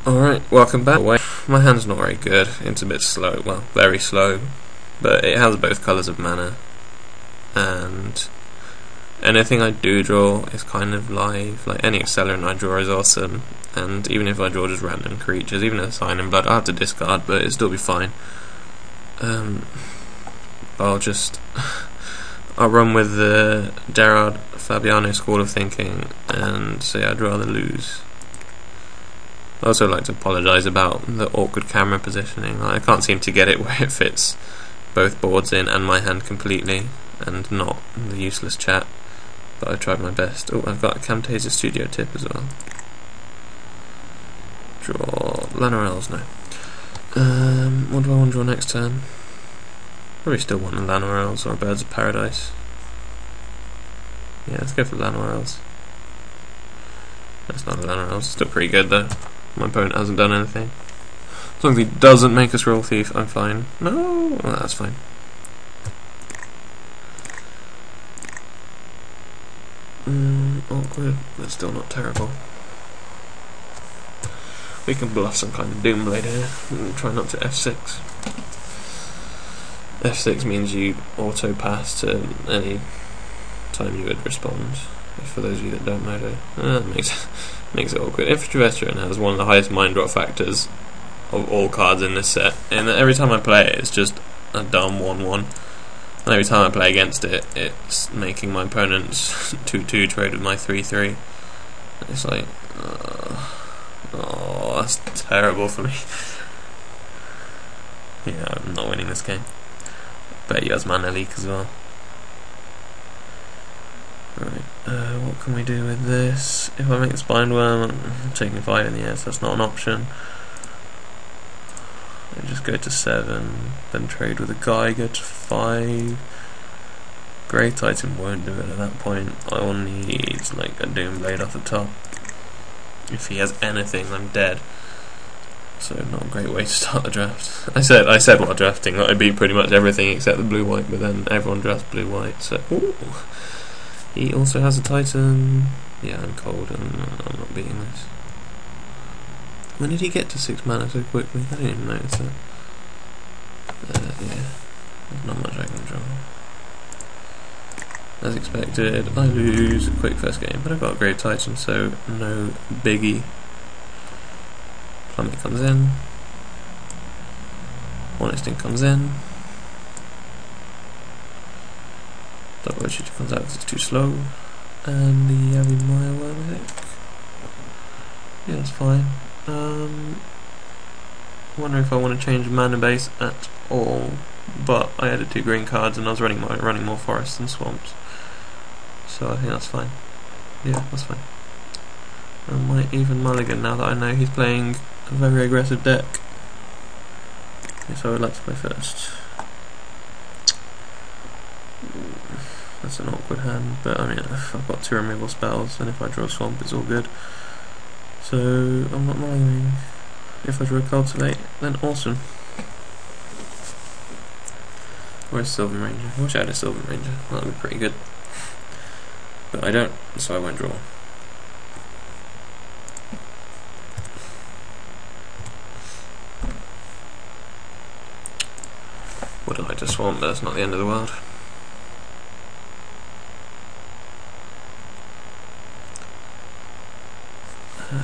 Alright, welcome back. My hand's not very good, it's a bit slow, well, very slow, but it has both colours of mana, and anything I do draw is kind of live. Like any accelerant I draw is awesome, and even if I draw just random creatures, even a Sign in Blood, I'll have to discard, but it'll still be fine. I'll run with the Gerard Fabiano school of thinking and say I'd rather lose. I'd also like to apologise about the awkward camera positioning. I can't seem to get it where it fits both boards in and my hand completely, and not the useless chat, but I tried my best. Oh, I've got a Camtasia Studio tip as well. Draw Lanorels, no. What do I want to draw next turn? Probably still want a Lanorels or a Birds of Paradise. Yeah, let's go for Lanorels. That's not a Lanorels, still pretty good though. My opponent hasn't done anything. As long as he doesn't make us roll Thief, I'm fine. No, well, that's fine. Awkward, but still not terrible. We can bluff some kind of Doomblade here. Try not to F6. F6 means you auto pass to any time you would respond. For those of you that don't know, that makes it awkward. Infantry Veteran has one of the highest mind rot factors of all cards in this set, and every time I play it, it's just a dumb 1-1. And every time I play against it, it's making my opponent's 2-2 trade with my 3-3. It's like, oh, that's terrible for me. Yeah, I'm not winning this game. Bet you has mana leak as well. Right, what can we do with this? If I make the Spine Worm, I'm taking 5 in the air, so that's not an option. I just go to 7, then trade with a guy, go to 5. Grey Titan won't do it at that point. I will need like a Doomblade off the top. If he has anything, I'm dead. So not a great way to start the draft. I said while drafting that I beat pretty much everything except the blue-white, but then everyone drafts blue-white, so ooh. He also has a Titan. Yeah, I'm cold and I'm not beating this. When did he get to 6 mana so quickly? I didn't even notice that. Yeah, there's not much I can draw. As expected, I lose a quick first game, but I've got a Grave Titan, so no biggie. Plummet comes in. One Instinct comes in. Double Shooter comes out because it's too slow. And the Yavi Maya Worm, I think. Yeah, that's fine. I wonder if I want to change mana base at all, but I added 2 green cards and I was running more forests than swamps, so I think that's fine. Yeah, that's fine. I might even mulligan now that I know he's playing a very aggressive deck. Yes, I would like to play first. That's an awkward hand, but I mean, I've got 2 removal spells, and if I draw a swamp, it's all good. So I'm not mulliganing. If I draw a Cultivate, then awesome. Or a Sylvan Ranger. I wish I had a Sylvan Ranger. That would be pretty good. But I don't, so I won't draw. Would have liked to swamp, but that's not the end of the world.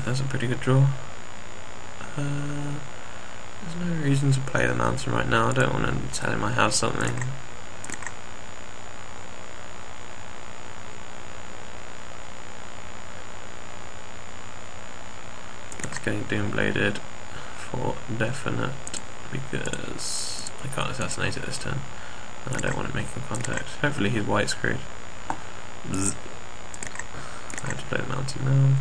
That's a pretty good draw. There's no reason to play the mountain right now. I don't want to tell him I have something. That's getting Doombladed for definite, because I can't assassinate it this turn, and I don't want it making contact. Hopefully he's white screwed. Bzz. I have to play the mountain now.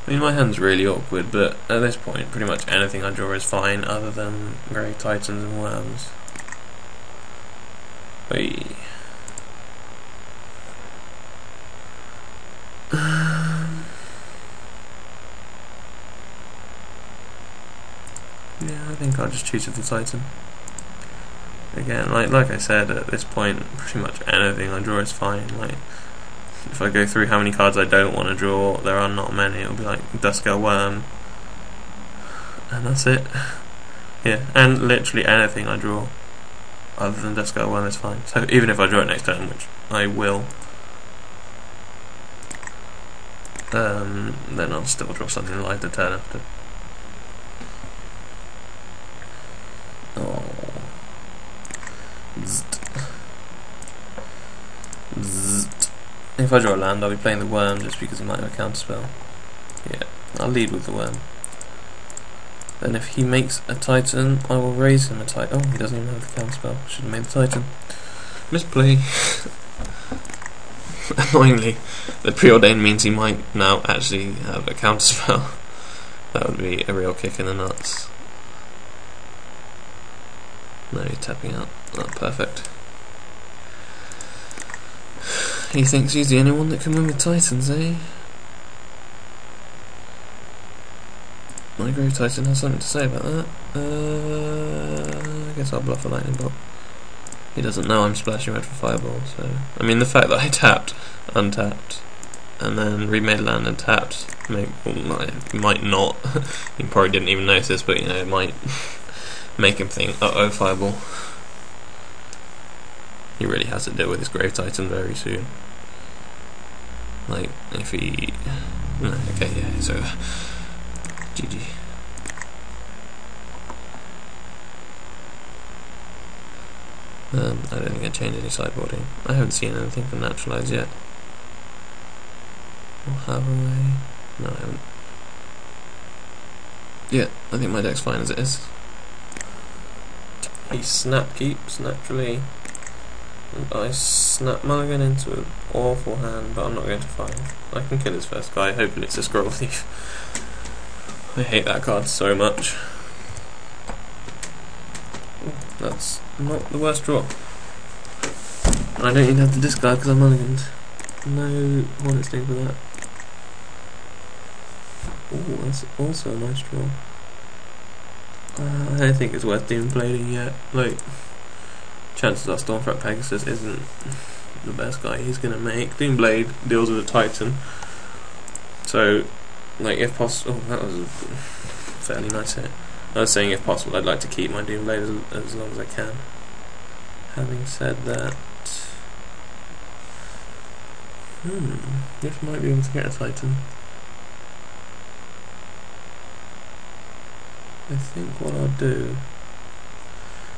I mean, my hand's really awkward, but at this point, pretty much anything I draw is fine, other than Grey Titans and Worms. Whee. Yeah, I think I'll just choose the Titan. Again, like I said, at this point, pretty much anything I draw is fine. Like, if I go through how many cards I don't want to draw, there are not many. It'll be like Duskull Worm, and that's it. Yeah, and literally anything I draw other than discard 1 is fine. So even if I draw it next turn, which I will, then I'll still draw something live the turn after. Oh. Zzzt. Zzzt. If I draw a land, I'll be playing the worm just because he might have a counterspell. Yeah, I'll lead with the worm. Then if he makes a Titan, I will raise him a Titan. Oh, he doesn't even have the counterspell. Should have made the Titan. Misplay. Annoyingly, the preordained means he might now actually have a counterspell. That would be a real kick in the nuts. No, you're tapping out. Oh, perfect. He thinks he's the only one that can win with Titans, eh? My Grave Titan has something to say about that. I guess I'll bluff a lightning bolt. He doesn't know I'm splashing red for fireball, so... I mean, the fact that I tapped, untapped, and then remade land and tapped, might not. He probably didn't even notice, but you know, it might make him think, uh-oh, fireball. He really has to deal with his Grave Titan very soon. Like, if he... No, okay, yeah, it's over. GG. I don't think I changed any sideboarding. I haven't seen anything from Naturalize yet. Or have I? No, I haven't. Yeah, I think my deck's fine as it is. He snap keeps naturally. And I snap mulligan into an awful hand, but I'm not going to find. I can kill his first guy, hopefully it's a Scroll Thief. I hate that card so much. Ooh, that's not the worst draw. And I don't even have to discard because I'm mulliganed. No Hornet Sting for that. Ooh, that's also a nice draw. I don't think it's worth Demon Blading yet. Like, chances are Stormfront Pegasus isn't the best guy he's gonna make. Doom Blade deals with a Titan. So, like, if possible... Oh, that was a fairly nice hit. I was saying, if possible, I'd like to keep my Doom Blade as long as I can. Having said that... this might be able to get a Titan. I think what I'll do...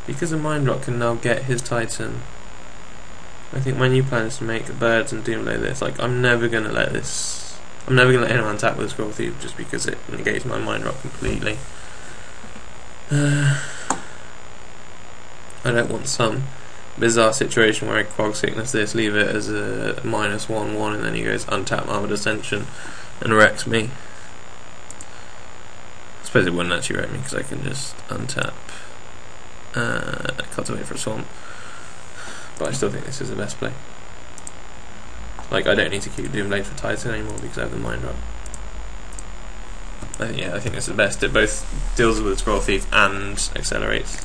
Because a Mind Rock can now get his Titan, I think my new plan is to make birds and Doom Blade this. Like, I'm never going to let this... I'm never going to let anyone tap with a Scroll Thief just because it negates my Mind Rock completely. I don't want some bizarre situation where I Quag Sickness this, leave it as a -1/1, and then he goes untap Armored Ascension and wrecks me. I suppose it wouldn't actually wreck me because I can just untap Cultivate for a Swamp. But I still think this is the best play. Like, I don't need to keep Doom Blade for Titan anymore because I have the Mind Rock. Yeah, I think it's the best. It both deals with Scroll Thief and accelerates.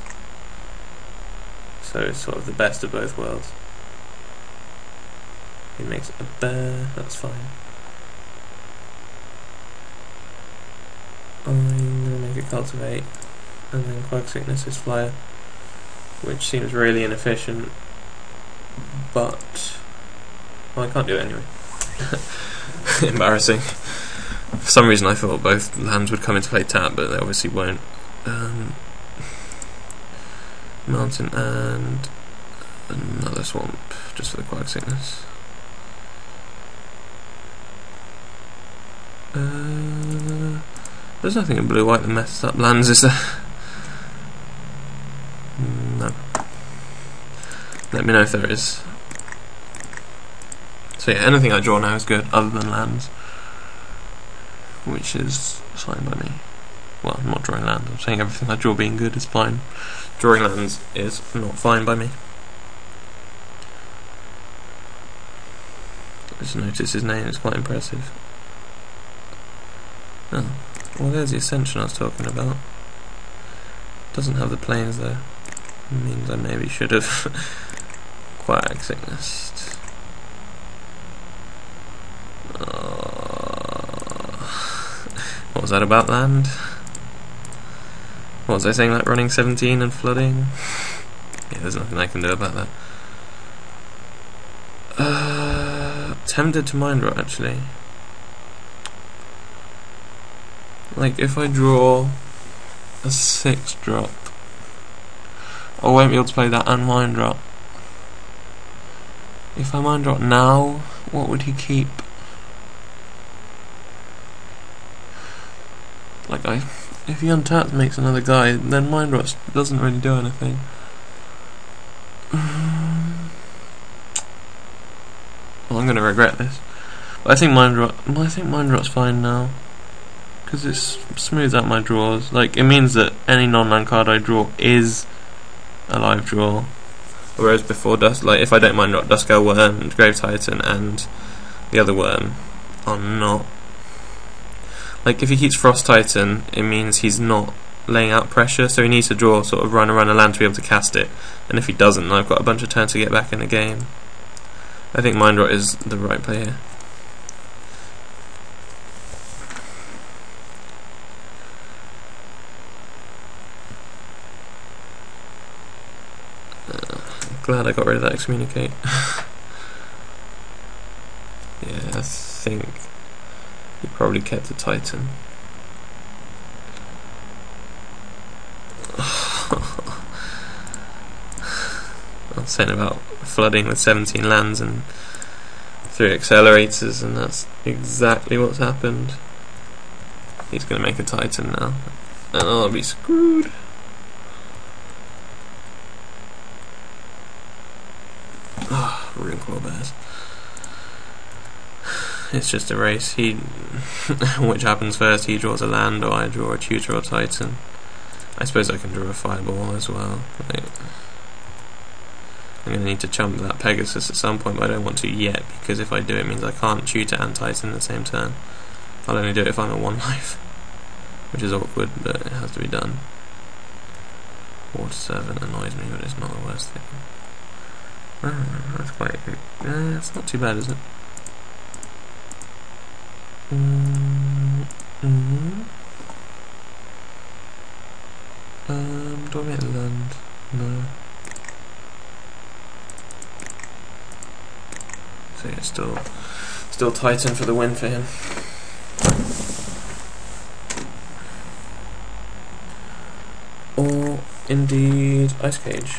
So it's sort of the best of both worlds. He makes a bear, that's fine. I'm going to make it Cultivate, and then Quag Sickness is Flyer, which seems really inefficient, but... well, I can't do it anyway. Embarrassing. For some reason I thought both lands would come into play tap, but they obviously won't. Mountain and another swamp, just for the Quag Sickness. There's nothing in blue-white that messes up lands, is there? No. Let me know if there is. So yeah, anything I draw now is good, other than lands, which is fine by me. Well, I'm not drawing lands, I'm saying everything I draw being good is fine. Drawing lands is not fine by me. I just noticed his name, it's quite impressive. Oh, well there's the Ascension I was talking about. Doesn't have the planes though. Means I maybe should have Quag Sickness. What was that about land? What was I saying, like running 17 and flooding? Yeah, there's nothing I can do about that. Tempted to mind rot, actually. Like, if I draw a 6 drop, I won't be able to play that and mind rot. If I mind rot now, what would he keep? Like, if he untaps makes another guy, then mind rot doesn't really do anything. Well, I'm gonna regret this. But I think mind rot's fine now, because it smooths out my draws. Like, it means that any non-land card I draw is a live draw. Whereas before like if I don't mind rot, Duskull Worm, Grave Titan, and the other worm are not. Like, if he keeps Frost Titan, it means he's not laying out pressure, so he needs to draw sort of run around a land to be able to cast it. And if he doesn't, I've got a bunch of turns to get back in the game. I think mind rot is the right play here. Glad I got rid of that excommunicate. Yeah, I think he probably kept the Titan. I was saying about flooding with 17 lands and 3 accelerators, and that's exactly what's happened. He's going to make a Titan now, and I'll be screwed. Rune Claw Bears. It's just a race. Which happens first? He draws a land, or I draw a tutor or Titan. I suppose I can draw a fireball as well. Like, I'm going to need to chump that Pegasus at some point, but I don't want to yet, because if I do, it means I can't tutor and Titan in the same turn. I'll only do it if I'm at 1 life, which is awkward, but it has to be done. Water 7 annoys me, but it's not the worst thing. That's quite. It's not too bad, is it? Do I make land? No. So yeah, still Titan for the win for him. Or indeed Ice Cage.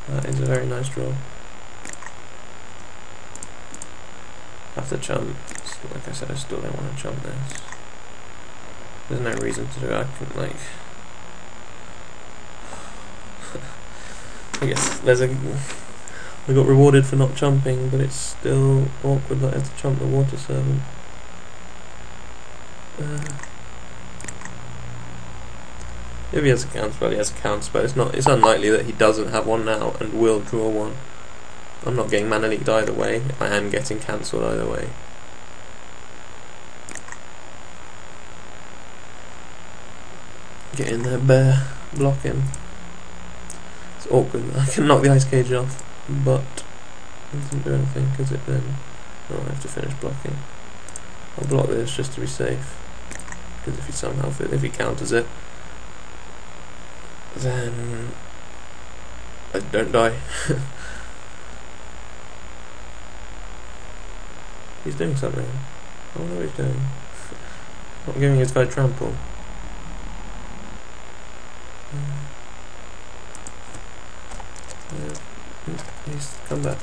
That is a very nice draw. Have to chump. Like I said, I still don't want to chump this. There's no reason to do it. I can, like, I guess I got rewarded for not chumping, but it's still awkward that I have to chump the Water Servant. If he has a counterspell, he has a counterspell. It's unlikely that he doesn't have one now and will draw one. I'm not getting mana leaked either way. I am getting cancelled either way. Get in there, bear. Block him. It's awkward. I can knock the Ice Cage off, but it doesn't do anything because it then. Oh, I have to finish blocking. I'll block this just to be safe. Because if he counters it, then I don't die. He's doing something. I wonder what he's doing. Not giving his guy trample. Yeah, he's come back.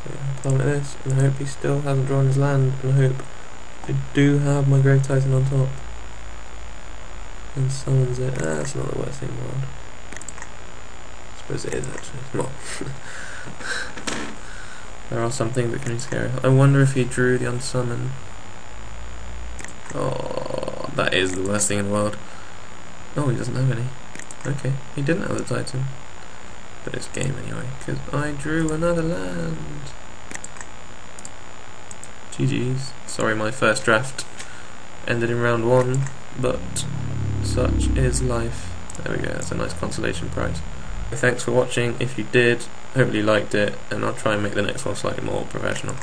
So yeah, plummet this, and I hope he still hasn't drawn his land, and I hope I do have my Grave Titan on top. And summons it. That's not the worst thing in the world. I suppose it is actually. It's not. There are some things that can be scary. I wonder if he drew the unsummon. Oh, that is the worst thing in the world. Oh, he doesn't have any. Okay, he didn't have the Titan. But it's game anyway, because I drew another land. GG's. Sorry, my first draft ended in round 1, but such is life. There we go, that's a nice consolation prize. Thanks for watching. If you did, hopefully you liked it, and I'll try and make the next one slightly more professional.